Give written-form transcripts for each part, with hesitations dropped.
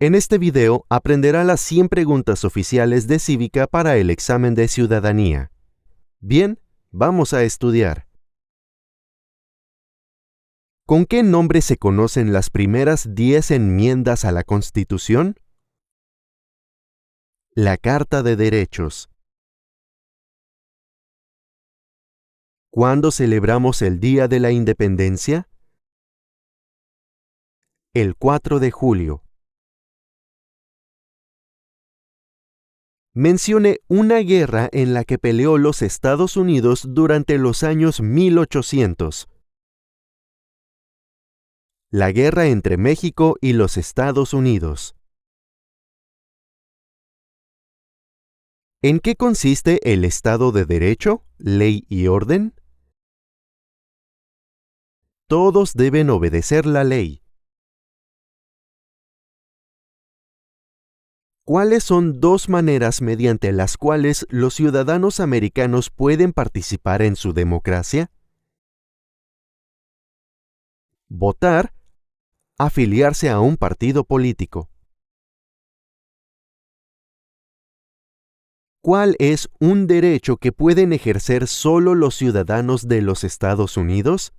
En este video aprenderá las 100 preguntas oficiales de Cívica para el examen de ciudadanía. Bien, vamos a estudiar. ¿Con qué nombre se conocen las primeras 10 enmiendas a la Constitución? La Carta de Derechos. ¿Cuándo celebramos el Día de la Independencia? El 4 de julio. Mencione una guerra en la que peleó los Estados Unidos durante los años 1800. La guerra entre México y los Estados Unidos. ¿En qué consiste el Estado de Derecho, ley y orden? Todos deben obedecer la ley. ¿Cuáles son 2 maneras mediante las cuales los ciudadanos americanos pueden participar en su democracia? Votar, afiliarse a un partido político. ¿Cuál es un derecho que pueden ejercer solo los ciudadanos de los Estados Unidos?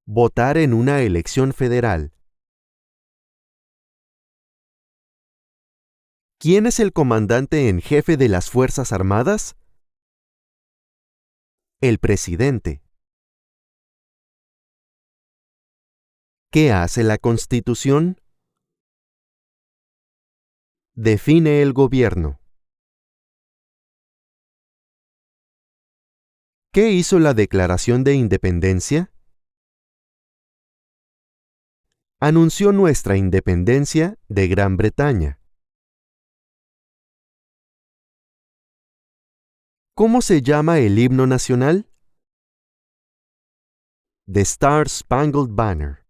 Votar en una elección federal. ¿Quién es el comandante en jefe de las Fuerzas Armadas? El presidente. ¿Qué hace la Constitución? Define el gobierno. ¿Qué hizo la Declaración de Independencia? Anunció nuestra independencia de Gran Bretaña. ¿Cómo se llama el himno nacional? The Star Spangled Banner.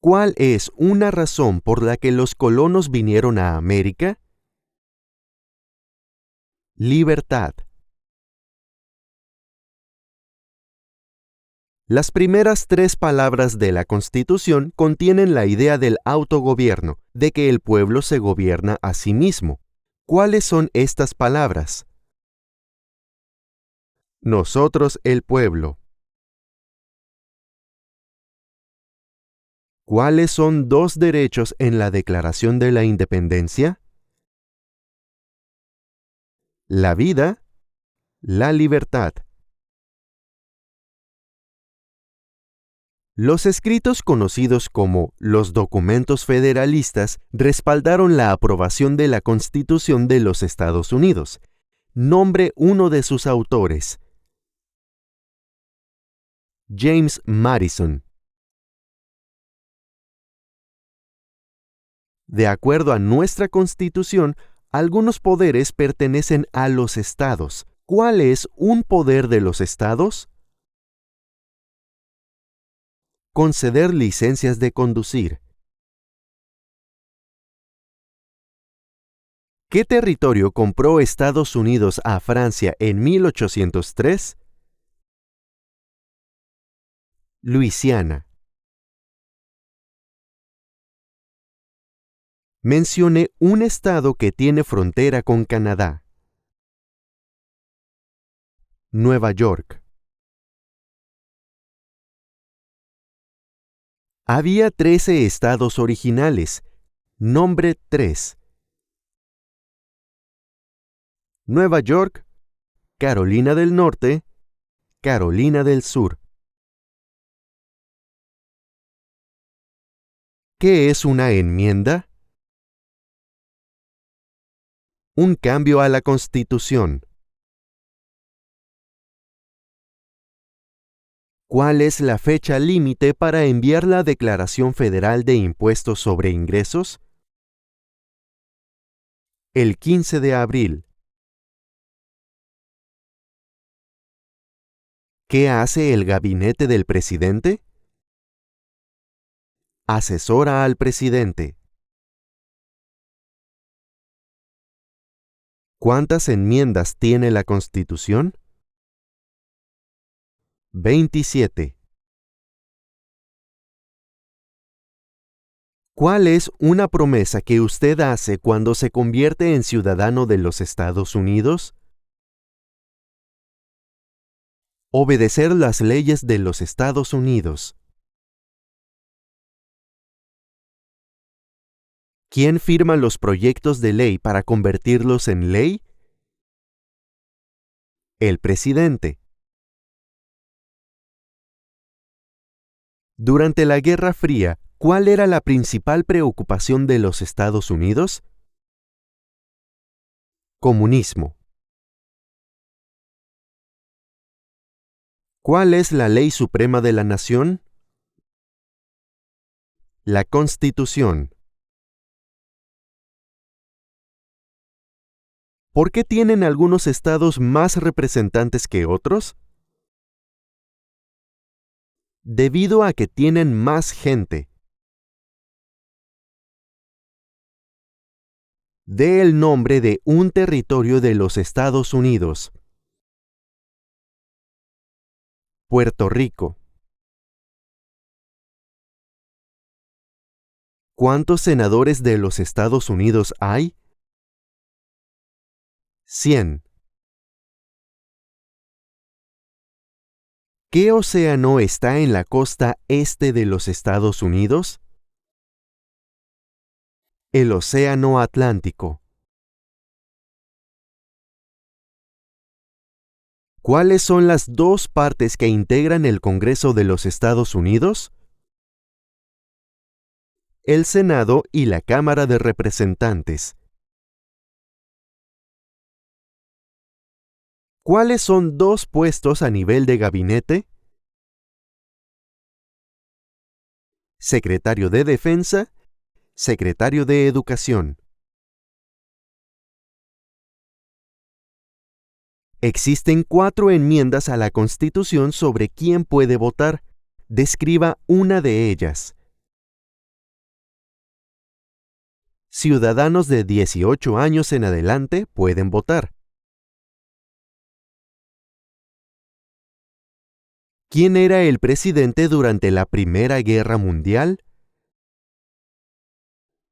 ¿Cuál es una razón por la que los colonos vinieron a América? Libertad. Las primeras 3 palabras de la Constitución contienen la idea del autogobierno, de que el pueblo se gobierna a sí mismo. ¿Cuáles son estas palabras? Nosotros el pueblo. ¿Cuáles son 2 derechos en la Declaración de la Independencia? La vida, la libertad. Los escritos conocidos como los documentos federalistas respaldaron la aprobación de la Constitución de los Estados Unidos. Nombre uno de sus autores. James Madison. De acuerdo a nuestra Constitución, algunos poderes pertenecen a los estados. ¿Cuál es un poder de los estados? Conceder licencias de conducir. ¿Qué territorio compró Estados Unidos a Francia en 1803? Luisiana. Mencione un estado que tiene frontera con Canadá. Nueva York. Había 13 estados originales. Nombre 3. Nueva York, Carolina del Norte, Carolina del Sur. ¿Qué es una enmienda? Un cambio a la Constitución. ¿Cuál es la fecha límite para enviar la Declaración Federal de Impuestos sobre Ingresos? El 15 de abril. ¿Qué hace el gabinete del presidente? Asesora al presidente. ¿Cuántas enmiendas tiene la Constitución? 27. ¿Cuál es una promesa que usted hace cuando se convierte en ciudadano de los Estados Unidos? Obedecer las leyes de los Estados Unidos. ¿Quién firma los proyectos de ley para convertirlos en ley? El presidente. Durante la Guerra Fría, ¿cuál era la principal preocupación de los Estados Unidos? Comunismo. ¿Cuál es la ley suprema de la nación? La Constitución. ¿Por qué tienen algunos estados más representantes que otros? Debido a que tienen más gente. Dé el nombre de un territorio de los Estados Unidos. Puerto Rico. ¿Cuántos senadores de los Estados Unidos hay? 100. ¿Qué océano está en la costa este de los Estados Unidos? El Océano Atlántico. ¿Cuáles son las dos partes que integran el Congreso de los Estados Unidos? El Senado y la Cámara de Representantes. ¿Cuáles son dos puestos a nivel de gabinete? Secretario de Defensa, Secretario de Educación. Existen 4 enmiendas a la Constitución sobre quién puede votar. Describa una de ellas. Ciudadanos de 18 años en adelante pueden votar. ¿Quién era el presidente durante la Primera Guerra Mundial?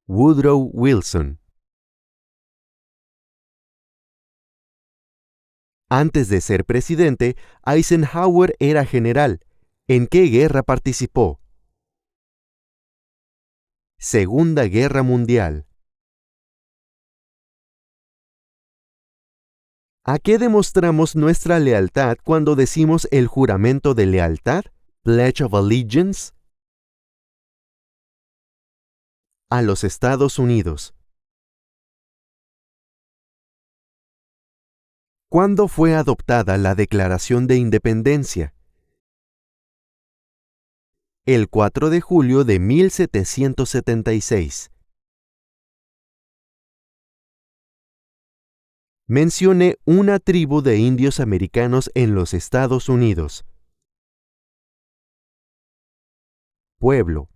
Woodrow Wilson. Antes de ser presidente, Eisenhower era general. ¿En qué guerra participó? Segunda Guerra Mundial. ¿A qué demostramos nuestra lealtad cuando decimos el juramento de lealtad? Pledge of Allegiance. A los Estados Unidos. ¿Cuándo fue adoptada la Declaración de Independencia? El 4 de julio de 1776. Mencione una tribu de indios americanos en los Estados Unidos. Pueblo.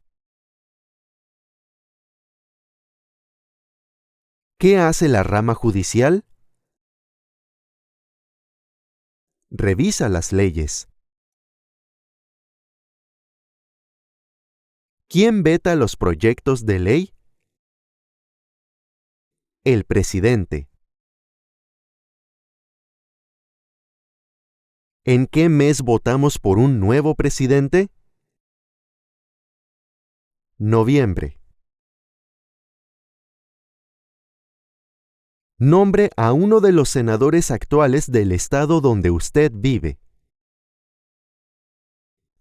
¿Qué hace la rama judicial? Revisa las leyes. ¿Quién veta los proyectos de ley? El presidente. ¿En qué mes votamos por un nuevo presidente? Noviembre. Nombre a uno de los senadores actuales del estado donde usted vive.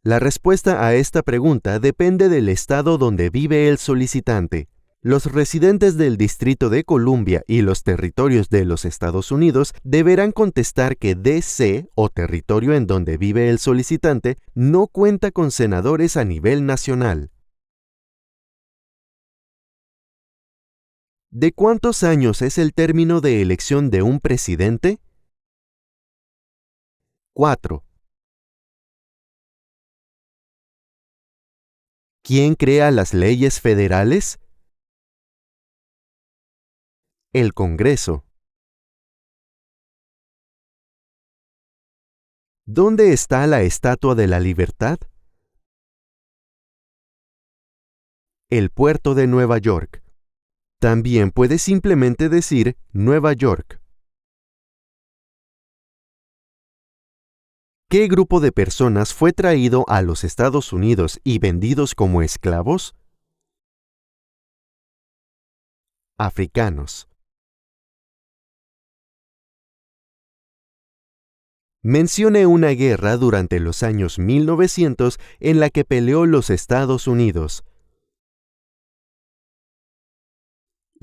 La respuesta a esta pregunta depende del estado donde vive el solicitante. Los residentes del Distrito de Columbia y los territorios de los Estados Unidos deberán contestar que DC, o territorio en donde vive el solicitante, no cuenta con senadores a nivel nacional. ¿De cuántos años es el término de elección de un presidente? 4. ¿Quién crea las leyes federales? El Congreso. ¿Dónde está la Estatua de la Libertad? El puerto de Nueva York. También puede simplemente decir Nueva York. ¿Qué grupo de personas fue traído a los Estados Unidos y vendidos como esclavos? Africanos. Mencione una guerra durante los años 1900 en la que peleó los Estados Unidos.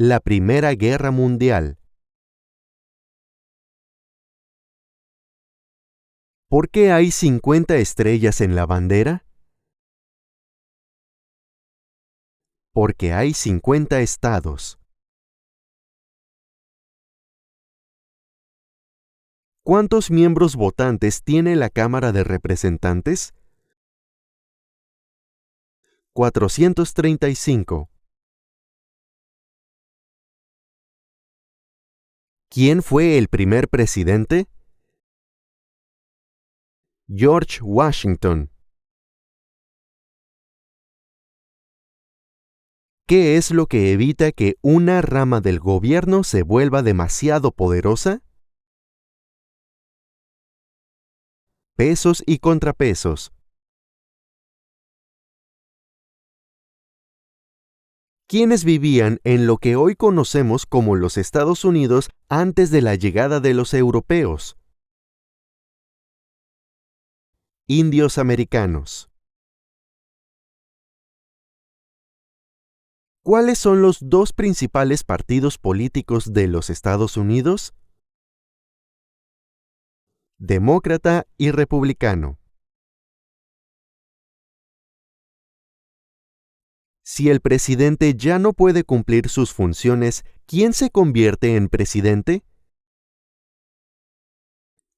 La Primera Guerra Mundial. ¿Por qué hay 50 estrellas en la bandera? Porque hay 50 estados. ¿Cuántos miembros votantes tiene la Cámara de Representantes? 435. ¿Quién fue el primer presidente? George Washington. ¿Qué es lo que evita que una rama del gobierno se vuelva demasiado poderosa? Pesos y contrapesos. ¿Quiénes vivían en lo que hoy conocemos como los Estados Unidos antes de la llegada de los europeos? Indios americanos. ¿Cuáles son los dos principales partidos políticos de los Estados Unidos? Demócrata y republicano. Si el presidente ya no puede cumplir sus funciones, ¿quién se convierte en presidente?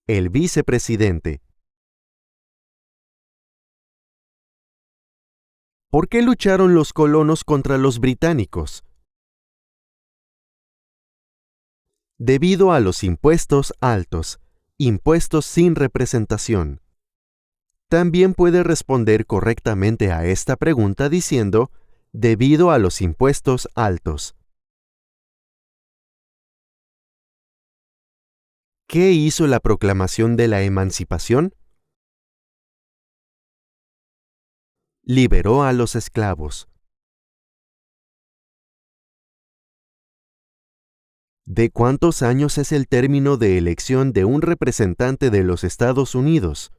El vicepresidente. ¿Por qué lucharon los colonos contra los británicos? Debido a los impuestos altos, impuestos sin representación. También puede responder correctamente a esta pregunta diciendo, debido a los impuestos altos. ¿Qué hizo la proclamación de la emancipación? Liberó a los esclavos. ¿De cuántos años es el término de elección de un representante de los Estados Unidos?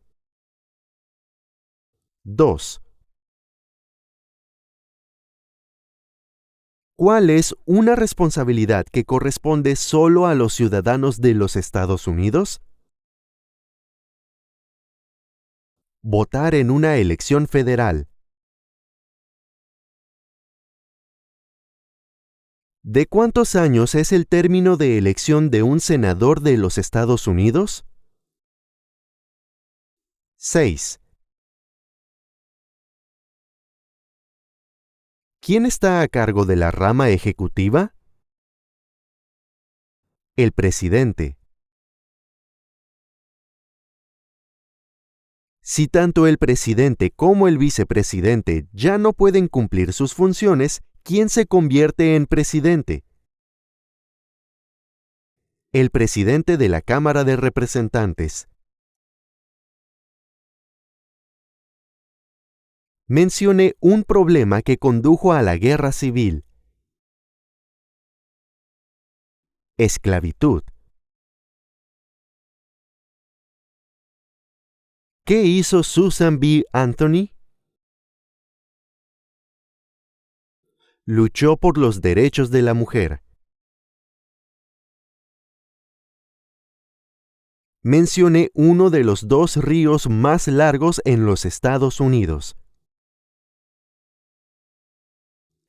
2. ¿Cuál es una responsabilidad que corresponde solo a los ciudadanos de los Estados Unidos? Votar en una elección federal. ¿De cuántos años es el término de elección de un senador de los Estados Unidos? 6. ¿Quién está a cargo de la rama ejecutiva? El presidente. Si tanto el presidente como el vicepresidente ya no pueden cumplir sus funciones, ¿quién se convierte en presidente? El presidente de la Cámara de Representantes. Mencione un problema que condujo a la guerra civil. Esclavitud. ¿Qué hizo Susan B. Anthony? Luchó por los derechos de la mujer. Mencione uno de los dos ríos más largos en los Estados Unidos.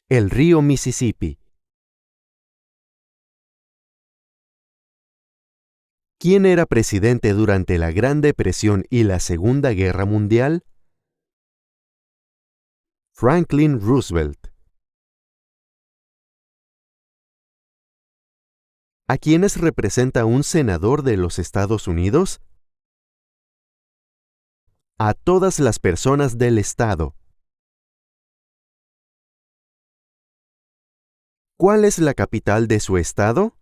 El río Mississippi. ¿Quién era presidente durante la Gran Depresión y la Segunda Guerra Mundial? Franklin Roosevelt. ¿A quiénes representa un senador de los Estados Unidos? A todas las personas del Estado. ¿Cuál es la capital de su estado?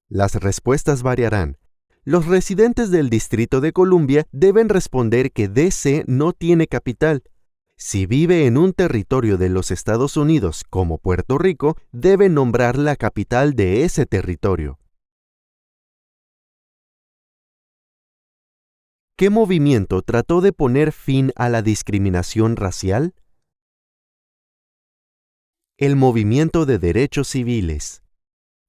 Las respuestas variarán. Los residentes del Distrito de Columbia deben responder que DC no tiene capital. Si vive en un territorio de los Estados Unidos, como Puerto Rico, debe nombrar la capital de ese territorio. ¿Qué movimiento trató de poner fin a la discriminación racial? El movimiento de derechos civiles.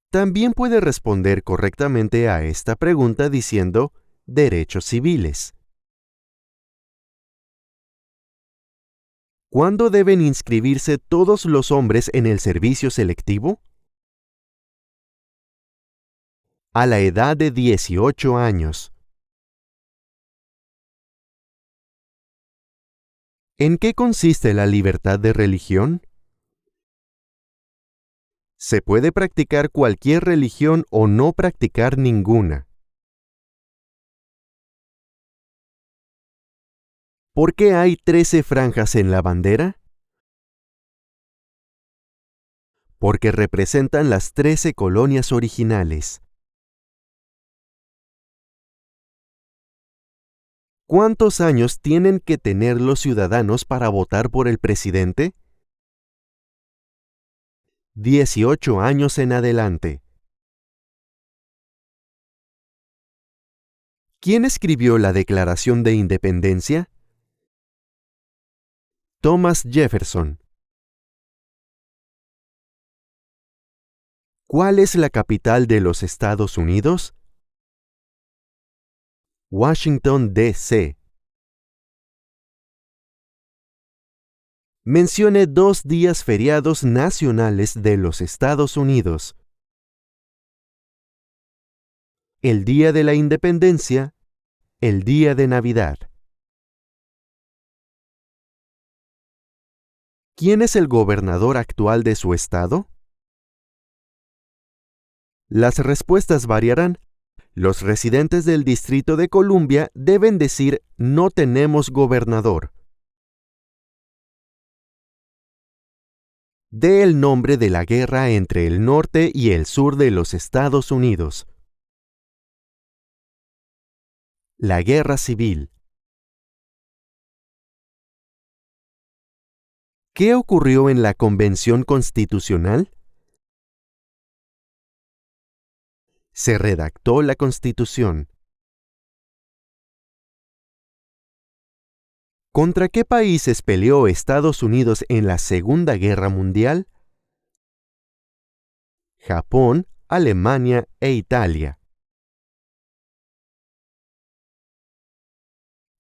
También puede responder correctamente a esta pregunta diciendo derechos civiles. ¿Cuándo deben inscribirse todos los hombres en el servicio selectivo? A la edad de 18 años. ¿En qué consiste la libertad de religión? Se puede practicar cualquier religión o no practicar ninguna. ¿Por qué hay 13 franjas en la bandera? Porque representan las 13 colonias originales. ¿Cuántos años tienen que tener los ciudadanos para votar por el presidente? 18 años en adelante. ¿Quién escribió la Declaración de Independencia? Thomas Jefferson. ¿Cuál es la capital de los Estados Unidos? Washington, D.C. Mencione 2 días feriados nacionales de los Estados Unidos. El Día de la Independencia, el Día de Navidad. ¿Quién es el gobernador actual de su estado? Las respuestas variarán. Los residentes del Distrito de Columbia deben decir no tenemos gobernador. Dé el nombre de la guerra entre el norte y el sur de los Estados Unidos. La Guerra Civil. ¿Qué ocurrió en la Convención Constitucional? Se redactó la Constitución. ¿Contra qué países peleó Estados Unidos en la Segunda Guerra Mundial? Japón, Alemania e Italia.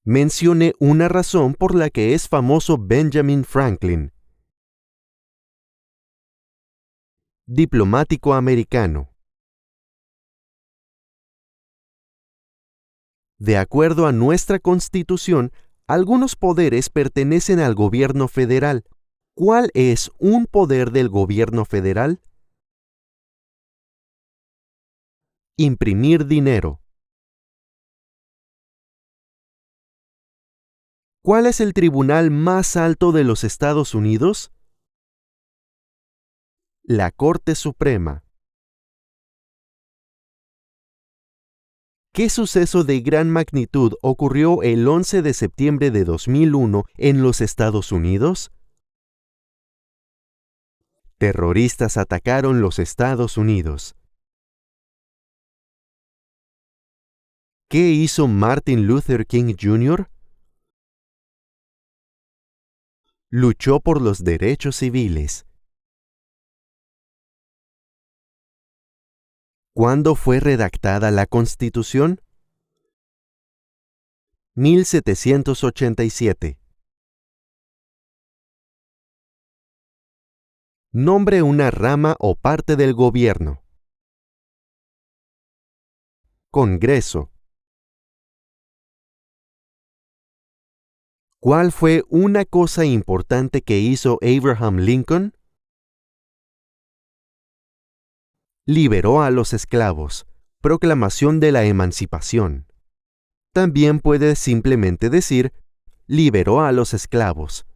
Mencione una razón por la que es famoso Benjamin Franklin. Diplomático americano. De acuerdo a nuestra Constitución, algunos poderes pertenecen al gobierno federal. ¿Cuál es un poder del gobierno federal? Imprimir dinero. ¿Cuál es el tribunal más alto de los Estados Unidos? La Corte Suprema. ¿Qué suceso de gran magnitud ocurrió el 11 de septiembre de 2001 en los Estados Unidos? Terroristas atacaron los Estados Unidos. ¿Qué hizo Martin Luther King Jr.? Luchó por los derechos civiles. ¿Cuándo fue redactada la Constitución? 1787. Nombre una rama o parte del gobierno. Congreso. ¿Cuál fue una cosa importante que hizo Abraham Lincoln? Liberó a los esclavos. Proclamación de la emancipación. También puede simplemente decir, liberó a los esclavos.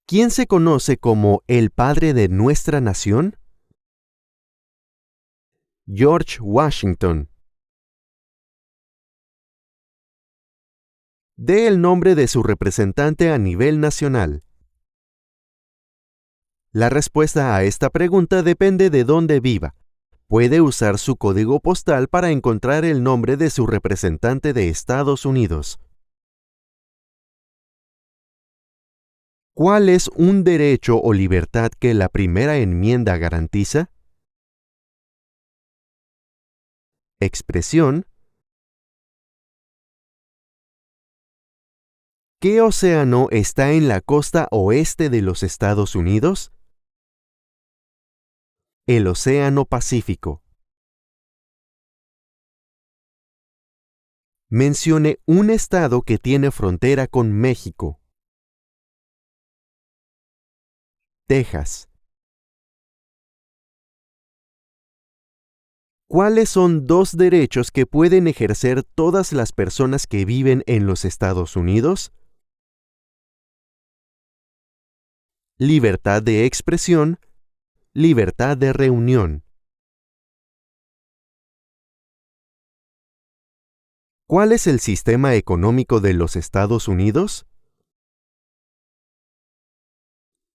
¿Quién se conoce como el padre de nuestra nación? George Washington. Dé el nombre de su representante a nivel nacional. La respuesta a esta pregunta depende de dónde viva. Puede usar su código postal para encontrar el nombre de su representante de Estados Unidos. ¿Cuál es un derecho o libertad que la primera enmienda garantiza? Expresión. ¿Qué océano está en la costa oeste de los Estados Unidos? El Océano Pacífico. Mencione un estado que tiene frontera con México. Texas. ¿Cuáles son dos derechos que pueden ejercer todas las personas que viven en los Estados Unidos? Libertad de expresión, libertad de reunión. ¿Cuál es el sistema económico de los Estados Unidos?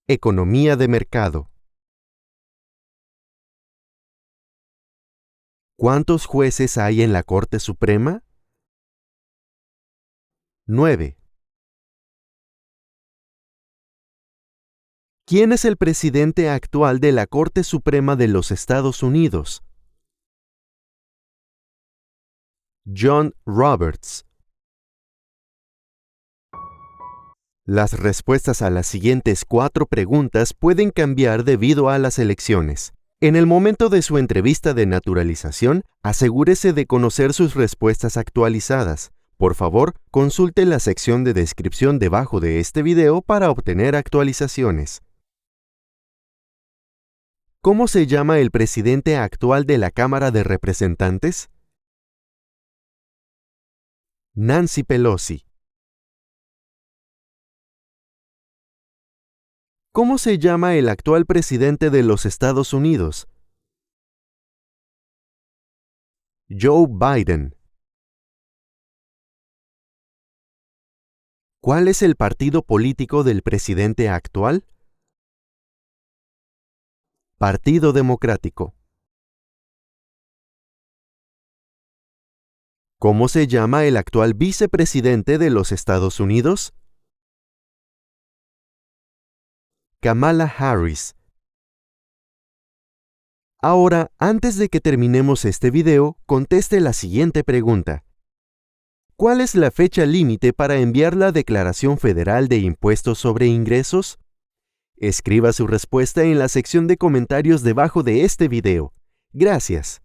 Economía de mercado. ¿Cuántos jueces hay en la Corte Suprema? 9. ¿Quién es el presidente actual de la Corte Suprema de los Estados Unidos? John Roberts. Las respuestas a las siguientes 4 preguntas pueden cambiar debido a las elecciones. En el momento de su entrevista de naturalización, asegúrese de conocer sus respuestas actualizadas. Por favor, consulte la sección de descripción debajo de este video para obtener actualizaciones. ¿Cómo se llama el presidente actual de la Cámara de Representantes? Nancy Pelosi. ¿Cómo se llama el actual presidente de los Estados Unidos? Joe Biden. ¿Cuál es el partido político del presidente actual? Partido Democrático. ¿Cómo se llama el actual vicepresidente de los Estados Unidos? Kamala Harris. Ahora, antes de que terminemos este video, conteste la siguiente pregunta. ¿Cuál es la fecha límite para enviar la Declaración Federal de Impuestos sobre Ingresos? Escriba su respuesta en la sección de comentarios debajo de este video. Gracias.